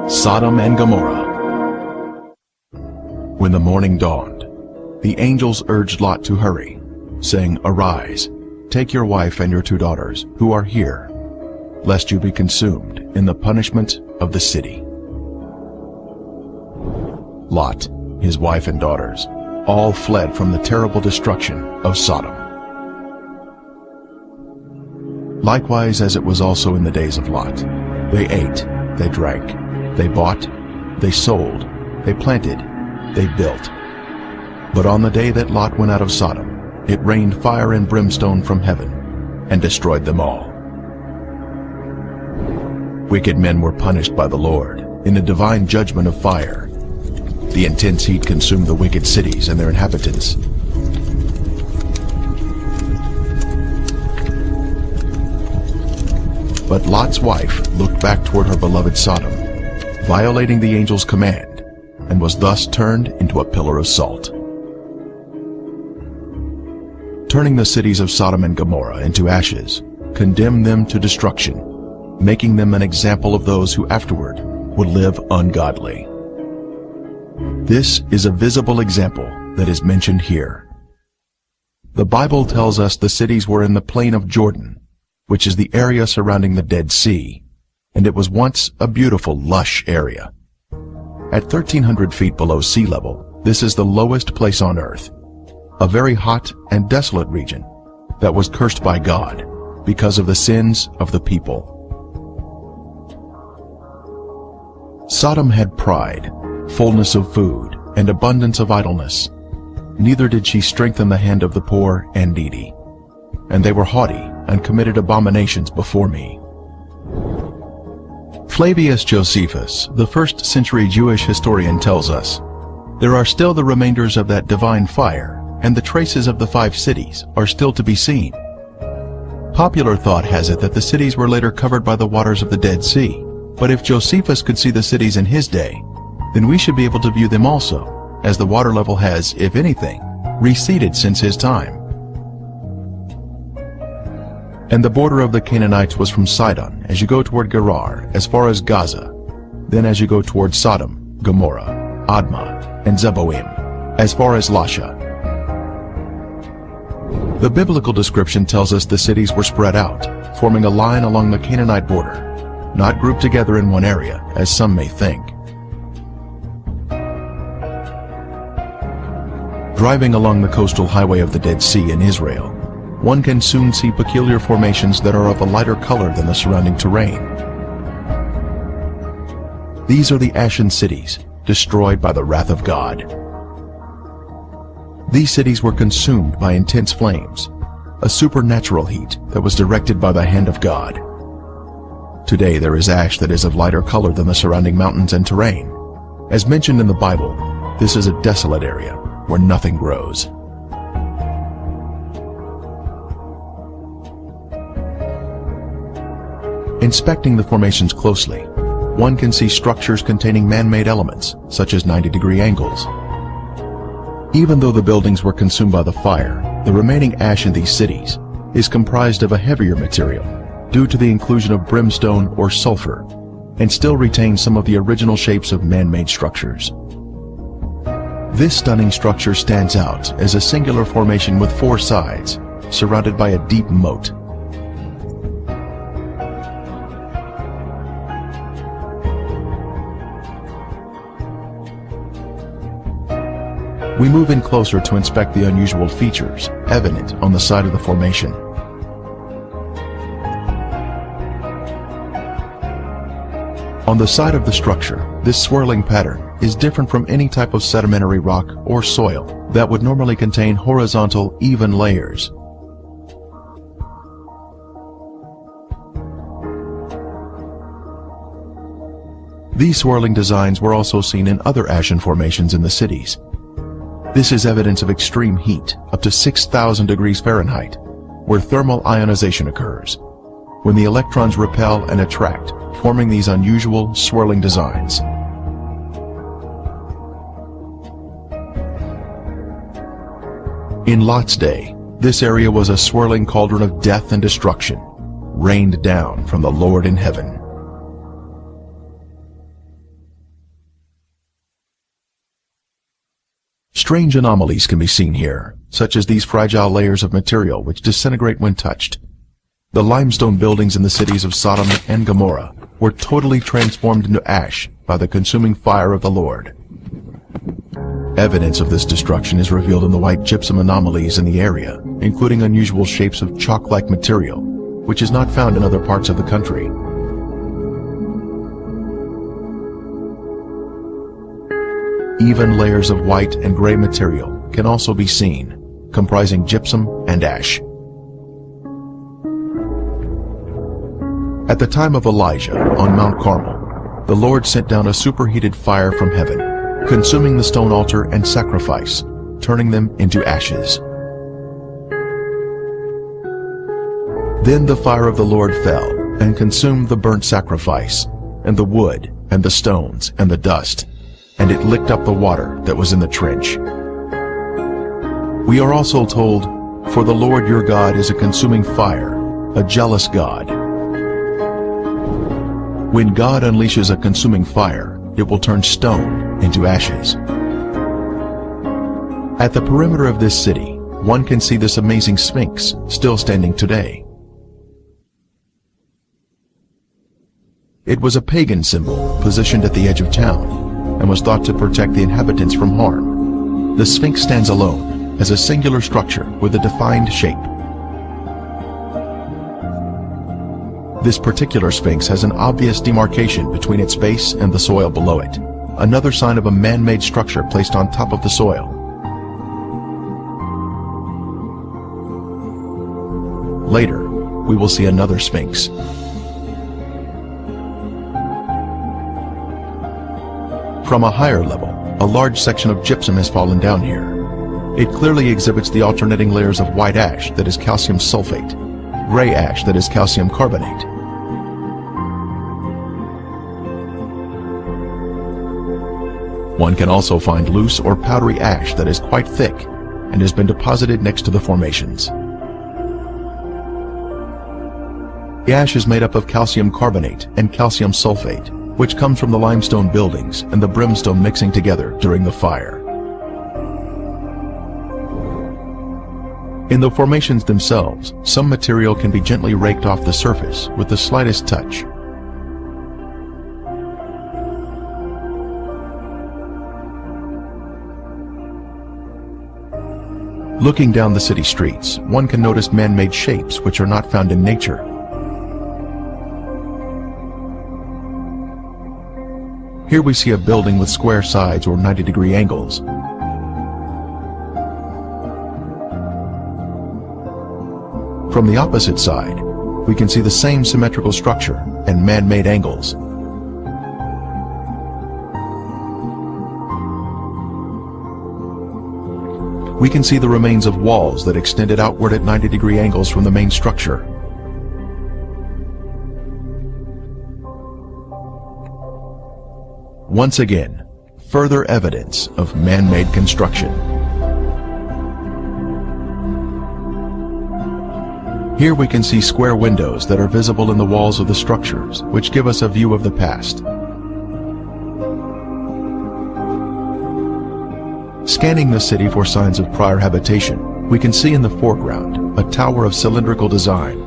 Sodom and Gomorrah. When the morning dawned, the angels urged Lot to hurry, saying, "Arise, take your wife and your 2 daughters, who are here, lest you be consumed in the punishment of the city." Lot, his wife and daughters, all fled from the terrible destruction of Sodom. Likewise, as it was also in the days of Lot, they ate, they drank, they bought, they sold, they planted, they built. But on the day that Lot went out of Sodom, it rained fire and brimstone from heaven, and destroyed them all. Wicked men were punished by the Lord in a divine judgment of fire. The intense heat consumed the wicked cities and their inhabitants. But Lot's wife looked back toward her beloved Sodom, violating the angel's command, and was thus turned into a pillar of salt. Turning the cities of Sodom and Gomorrah into ashes, condemned them to destruction, making them an example of those who afterward would live ungodly. This is a visible example that is mentioned here. The Bible tells us the cities were in the plain of Jordan, which is the area surrounding the Dead Sea, and it was once a beautiful, lush area. At 1,300 feet below sea level, this is the lowest place on earth, a very hot and desolate region that was cursed by God because of the sins of the people. Sodom had pride, fullness of food, and abundance of idleness. Neither did she strengthen the hand of the poor and needy. And they were haughty and committed abominations before me. Flavius Josephus, the first-century Jewish historian, tells us, "There are still the remainders of that divine fire, and the traces of the 5 cities are still to be seen." Popular thought has it that the cities were later covered by the waters of the Dead Sea, but if Josephus could see the cities in his day, then we should be able to view them also, as the water level has, if anything, receded since his time. And the border of the Canaanites was from Sidon, as you go toward Gerar, as far as Gaza, then as you go toward Sodom, Gomorrah, Admah, and Zeboim, as far as Lasha. The biblical description tells us the cities were spread out, forming a line along the Canaanite border, not grouped together in one area, as some may think. Driving along the coastal highway of the Dead Sea in Israel, one can soon see peculiar formations that are of a lighter color than the surrounding terrain. These are the ashen cities, destroyed by the wrath of God. These cities were consumed by intense flames, a supernatural heat that was directed by the hand of God. Today there is ash that is of lighter color than the surrounding mountains and terrain. As mentioned in the Bible, this is a desolate area where nothing grows. Inspecting the formations closely, one can see structures containing man-made elements, such as 90-degree angles. Even though the buildings were consumed by the fire, the remaining ash in these cities is comprised of a heavier material due to the inclusion of brimstone or sulfur, and still retains some of the original shapes of man-made structures. This stunning structure stands out as a singular formation with 4 sides, surrounded by a deep moat. We move in closer to inspect the unusual features evident on the side of the formation. On the side of the structure, this swirling pattern is different from any type of sedimentary rock or soil that would normally contain horizontal, even layers. These swirling designs were also seen in other ashen formations in the cities. This is evidence of extreme heat, up to 6,000 degrees Fahrenheit, where thermal ionization occurs, when the electrons repel and attract, forming these unusual swirling designs. In Lot's day, this area was a swirling cauldron of death and destruction, rained down from the Lord in heaven. Strange anomalies can be seen here, such as these fragile layers of material which disintegrate when touched. The limestone buildings in the cities of Sodom and Gomorrah were totally transformed into ash by the consuming fire of the Lord. Evidence of this destruction is revealed in the white gypsum anomalies in the area, including unusual shapes of chalk-like material, which is not found in other parts of the country. Even layers of white and gray material can also be seen, comprising gypsum and ash. At the time of Elijah on Mount Carmel, the Lord sent down a superheated fire from heaven, consuming the stone altar and sacrifice, turning them into ashes. Then the fire of the Lord fell and consumed the burnt sacrifice, and the wood, and the stones, and the dust, and it licked up the water that was in the trench. We are also told, "For the Lord your God is a consuming fire, a jealous God." When God unleashes a consuming fire, it will turn stone into ashes. At the perimeter of this city, one can see this amazing Sphinx still standing today. It was a pagan symbol positioned at the edge of town and was thought to protect the inhabitants from harm. The Sphinx stands alone as a singular structure with a defined shape. This particular Sphinx has an obvious demarcation between its base and the soil below it, another sign of a man-made structure placed on top of the soil. Later, we will see another Sphinx. From a higher level, a large section of gypsum has fallen down here. It clearly exhibits the alternating layers of white ash that is calcium sulfate, gray ash that is calcium carbonate. One can also find loose or powdery ash that is quite thick and has been deposited next to the formations. The ash is made up of calcium carbonate and calcium sulfate, which comes from the limestone buildings and the brimstone mixing together during the fire. In the formations themselves, some material can be gently raked off the surface with the slightest touch. Looking down the city streets, one can notice man-made shapes which are not found in nature. Here we see a building with square sides or 90-degree angles. From the opposite side, we can see the same symmetrical structure and man-made angles. We can see the remains of walls that extended outward at 90-degree angles from the main structure. Once again, further evidence of man-made construction. Here we can see square windows that are visible in the walls of the structures, which give us a view of the past. Scanning the city for signs of prior habitation, we can see in the foreground a tower of cylindrical design,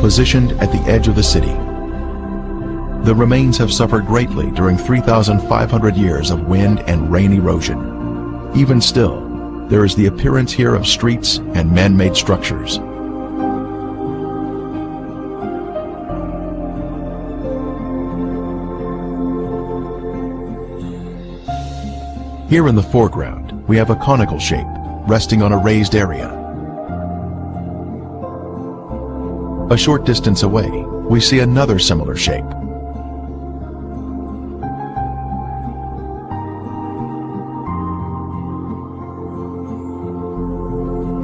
positioned at the edge of the city. The remains have suffered greatly during 3,500 years of wind and rain erosion. Even still, there is the appearance here of streets and man-made structures. Here in the foreground, we have a conical shape, resting on a raised area. A short distance away, we see another similar shape.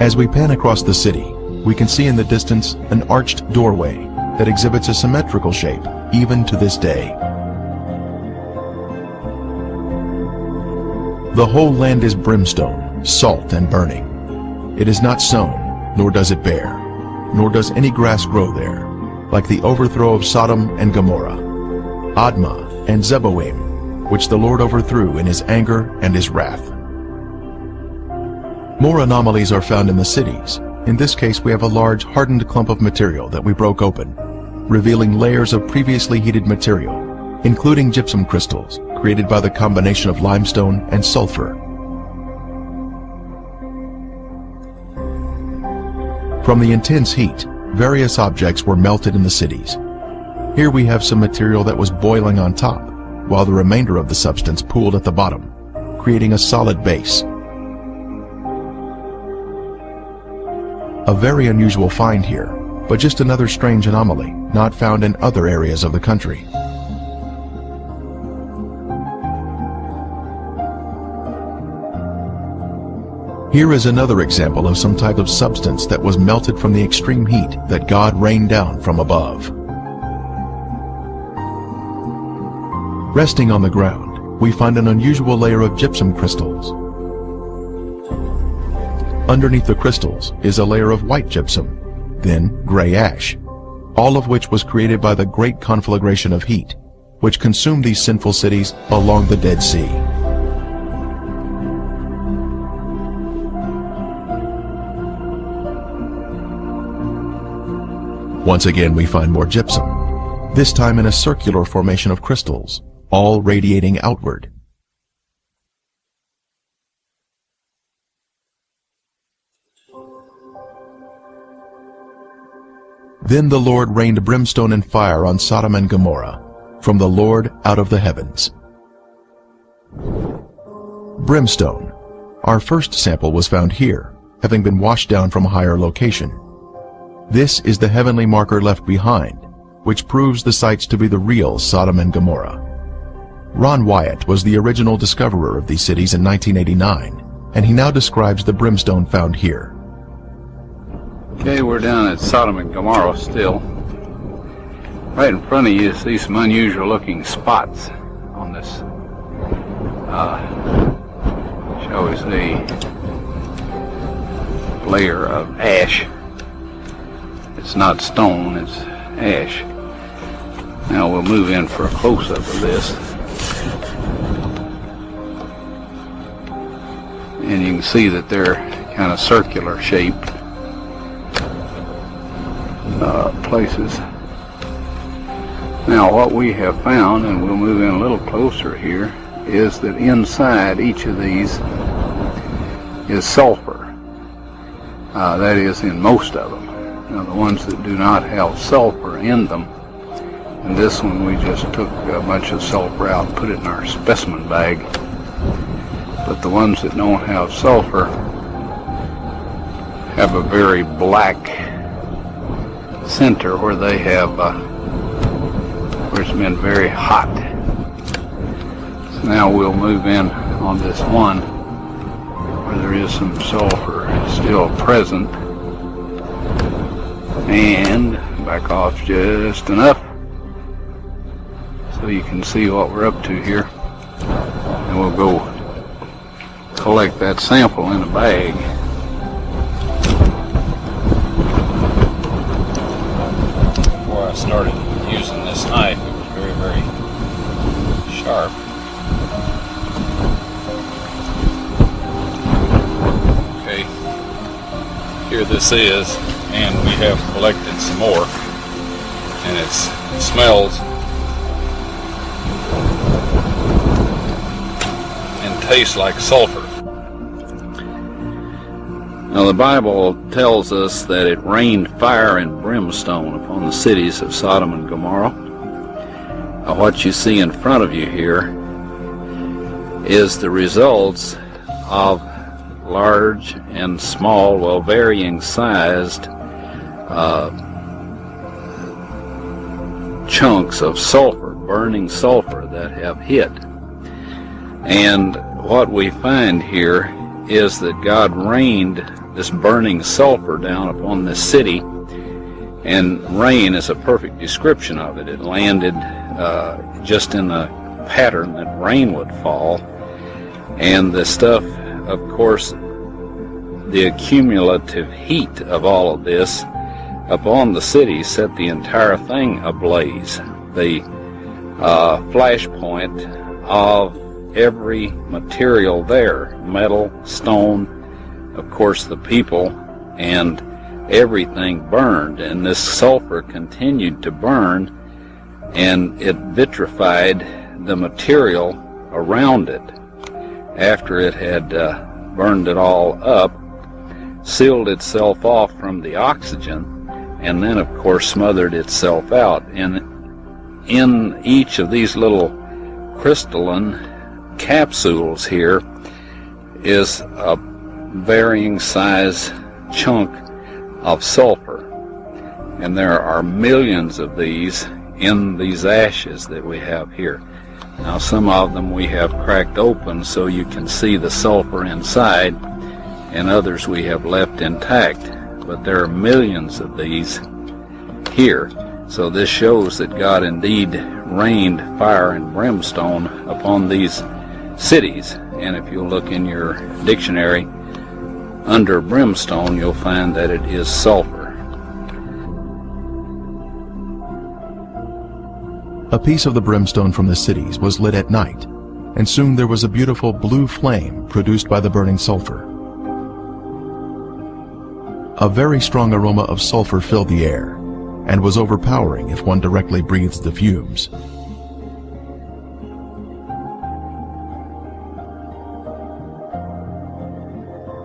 As we pan across the city, we can see in the distance an arched doorway that exhibits a symmetrical shape even to this day. The whole land is brimstone, salt and burning. It is not sown, nor does it bear, nor does any grass grow there, like the overthrow of Sodom and Gomorrah, Admah and Zeboim, which the Lord overthrew in his anger and his wrath. More anomalies are found in the cities. In this case, we have a large hardened clump of material that we broke open, revealing layers of previously heated material, including gypsum crystals, created by the combination of limestone and sulfur. From the intense heat, various objects were melted in the cities. Here we have some material that was boiling on top, while the remainder of the substance pooled at the bottom, creating a solid base. A very unusual find here, but just another strange anomaly not found in other areas of the country. Here is another example of some type of substance that was melted from the extreme heat that God rained down from above. Resting on the ground, we find an unusual layer of gypsum crystals. Underneath the crystals is a layer of white gypsum, then gray ash, all of which was created by the great conflagration of heat, which consumed these sinful cities along the Dead Sea. Once again, we find more gypsum, this time in a circular formation of crystals, all radiating outward. Then the Lord rained brimstone and fire on Sodom and Gomorrah, from the Lord out of the heavens. Brimstone. Our first sample was found here, having been washed down from a higher location. This is the heavenly marker left behind, which proves the sites to be the real Sodom and Gomorrah. Ron Wyatt was the original discoverer of these cities in 1989, and he now describes the brimstone found here. Okay, we're down at Sodom and Gomorrah still. Right in front of you see some unusual looking spots on this, shall we say, layer of ash. It's not stone, it's ash. Now we'll move in for a close-up of this. And you can see that they're kind of circular shaped places. Now what we have found, and we'll move in a little closer here, is that inside each of these is sulfur. That is in most of them. Now the ones that do not have sulfur in them, and this one we just took a bunch of sulfur out and put it in our specimen bag. But the ones that don't have sulfur have a very black center where they have, where it's been very hot. So now we'll move in on this one where there is some sulfur still present, and back off just enough so you can see what we're up to here, and we'll go collect that sample in a bag. Before I started using this knife, it was very, very sharp. Okay, here this is, and we have collected some more, and it smells and tastes like sulfur. Now the Bible tells us that it rained fire and brimstone upon the cities of Sodom and Gomorrah. Now what you see in front of you here is the results of large and small, well, varying sized chunks of sulfur, burning sulfur that have hit. And what we find here is that God rained this burning sulfur down upon this city, and rain is a perfect description of it. It landed just in the pattern that rain would fall, and the stuff, of course, the accumulative heat of all of this upon the city set the entire thing ablaze. The flashpoint of every material there, metal, stone, of course, the people and everything burned, and this sulfur continued to burn, and it vitrified the material around it. After it had burned it all up, sealed itself off from the oxygen, and then of course smothered itself out. And in each of these little crystalline capsules here is a varying size chunk of sulfur, and there are millions of these in these ashes that we have here. Now, some of them we have cracked open so you can see the sulfur inside, and others we have left intact, but there are millions of these here. So this shows that God indeed rained fire and brimstone upon these cities. And if you look in your dictionary under brimstone, you'll find that it is sulfur. A piece of the brimstone from the cities was lit at night, and soon there was a beautiful blue flame produced by the burning sulfur. A very strong aroma of sulfur filled the air, and was overpowering if one directly breathed the fumes.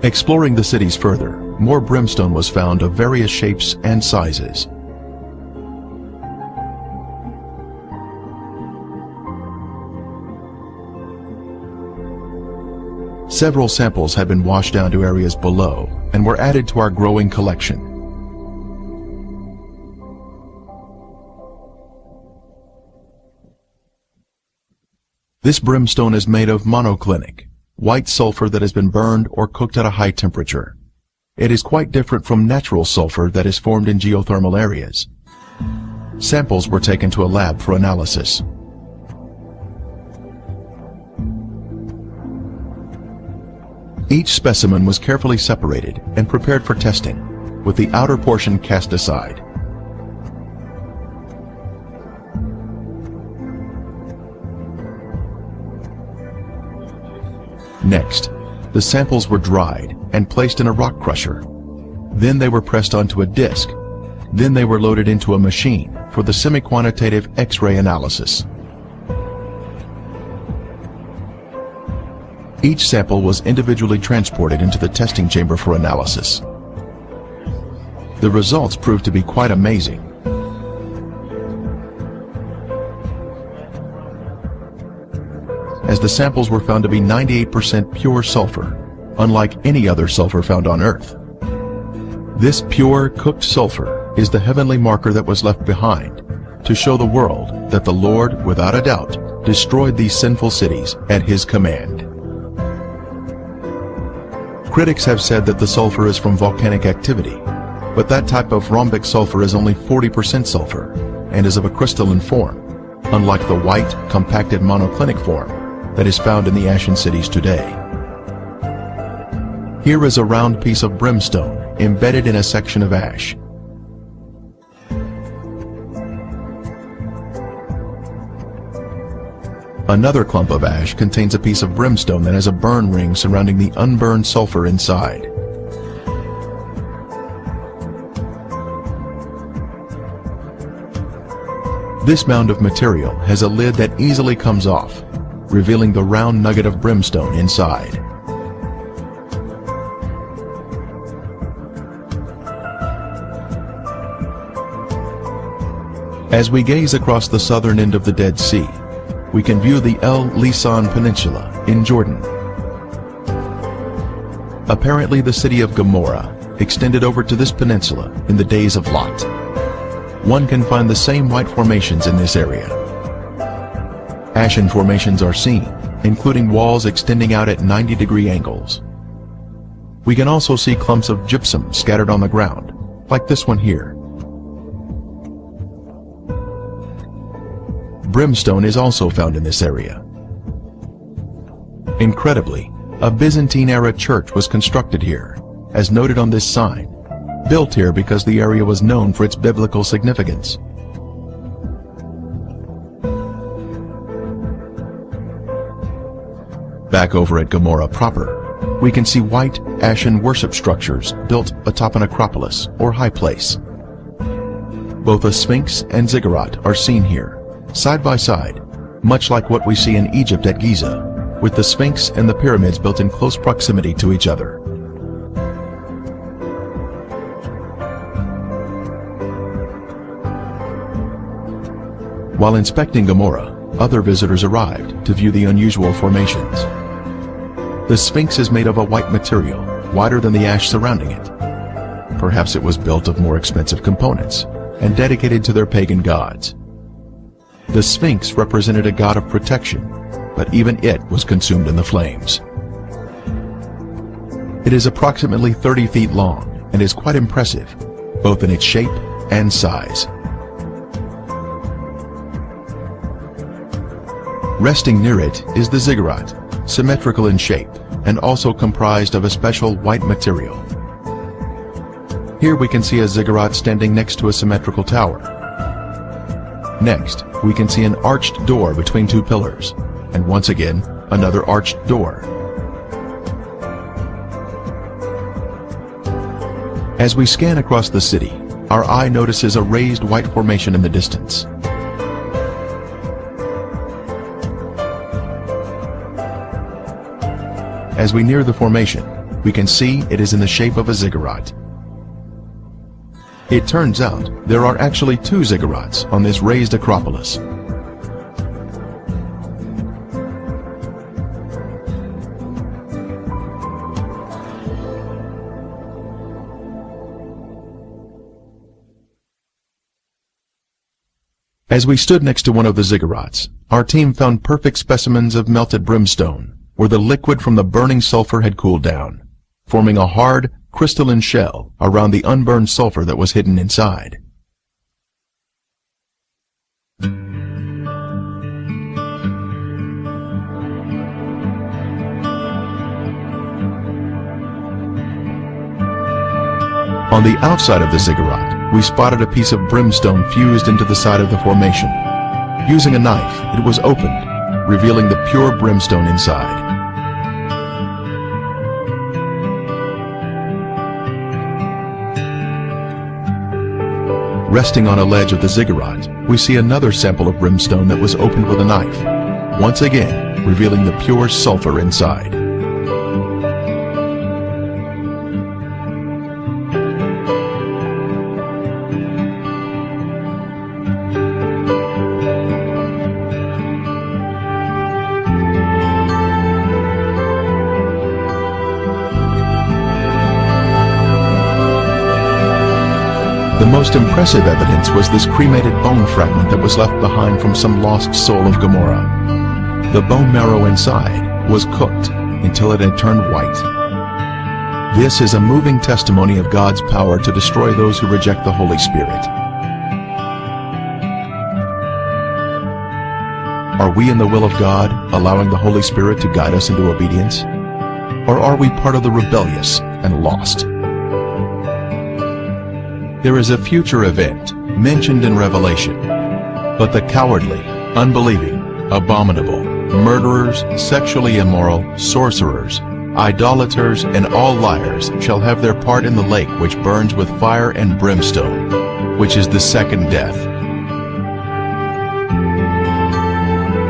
Exploring the cities further, more brimstone was found of various shapes and sizes. Several samples had been washed down to areas below and were added to our growing collection. This brimstone is made of monoclinic, white sulfur that has been burned or cooked at a high temperature. It is quite different from natural sulfur that is formed in geothermal areas. Samples were taken to a lab for analysis. Each specimen was carefully separated and prepared for testing, with the outer portion cast aside. Next, the samples were dried and placed in a rock crusher. Then they were pressed onto a disc. Then they were loaded into a machine for the semi-quantitative X-ray analysis. Each sample was individually transported into the testing chamber for analysis. The results proved to be quite amazing. As the samples were found to be 98% pure sulfur, unlike any other sulfur found on Earth. This pure, cooked sulfur is the heavenly marker that was left behind to show the world that the Lord, without a doubt, destroyed these sinful cities at His command. Critics have said that the sulfur is from volcanic activity, but that type of rhombic sulfur is only 40% sulfur and is of a crystalline form, unlike the white, compacted monoclinic form that is found in the ashen cities today. Here is a round piece of brimstone embedded in a section of ash. Another clump of ash contains a piece of brimstone that has a burn ring surrounding the unburned sulfur inside. This mound of material has a lid that easily comes off, revealing the round nugget of brimstone inside. As we gaze across the southern end of the Dead Sea, we can view the El Lisan Peninsula in Jordan. Apparently the city of Gomorrah extended over to this peninsula in the days of Lot. One can find the same white formations in this area. Ashen formations are seen, including walls extending out at 90-degree angles. We can also see clumps of gypsum scattered on the ground, like this one here. Brimstone is also found in this area. Incredibly, a Byzantine-era church was constructed here, as noted on this sign, built here because the area was known for its biblical significance. Back over at Gomorrah proper, we can see white, ashen worship structures built atop an acropolis or high place. Both a sphinx and ziggurat are seen here, side by side, much like what we see in Egypt at Giza, with the sphinx and the pyramids built in close proximity to each other. While inspecting Gomorrah, other visitors arrived to view the unusual formations. The sphinx is made of a white material, whiter than the ash surrounding it. Perhaps it was built of more expensive components and dedicated to their pagan gods. The sphinx represented a god of protection, but even it was consumed in the flames. It is approximately 30 feet long and is quite impressive, both in its shape and size. Resting near it is the ziggurat, symmetrical in shape and also comprised of a special white material. Here we can see a ziggurat standing next to a symmetrical tower. Next, we can see an arched door between two pillars, and once again, another arched door. As we scan across the city, our eye notices a raised white formation in the distance. As we near the formation, we can see it is in the shape of a ziggurat. It turns out there are actually two ziggurats on this raised acropolis. As we stood next to one of the ziggurats, our team found perfect specimens of melted brimstone, where the liquid from the burning sulfur had cooled down, forming a hard, crystalline shell around the unburned sulfur that was hidden inside. On the outside of the ziggurat, we spotted a piece of brimstone fused into the side of the formation. Using a knife, it was opened, revealing the pure brimstone inside. Resting on a ledge of the ziggurat, we see another sample of brimstone that was opened with a knife, once again revealing the pure sulfur inside. The most impressive evidence was this cremated bone fragment that was left behind from some lost soul of Gomorrah. The bone marrow inside was cooked until it had turned white. This is a moving testimony of God's power to destroy those who reject the Holy Spirit. Are we in the will of God, allowing the Holy Spirit to guide us into obedience? Or are we part of the rebellious and lost? There is a future event mentioned in Revelation, but the cowardly, unbelieving, abominable, murderers, sexually immoral, sorcerers, idolaters, and all liars shall have their part in the lake which burns with fire and brimstone, which is the second death.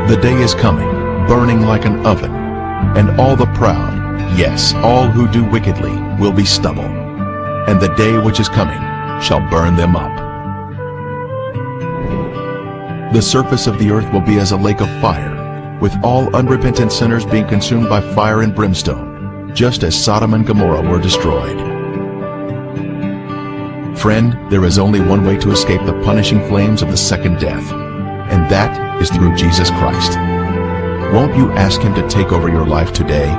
The day is coming, burning like an oven, and all the proud, yes, all who do wickedly, will be stubble, and the day which is coming shall burn them up. The surface of the earth will be as a lake of fire, with all unrepentant sinners being consumed by fire and brimstone, just as Sodom and Gomorrah were destroyed. Friend, there is only one way to escape the punishing flames of the second death, and that is through Jesus Christ. Won't you ask Him to take over your life today?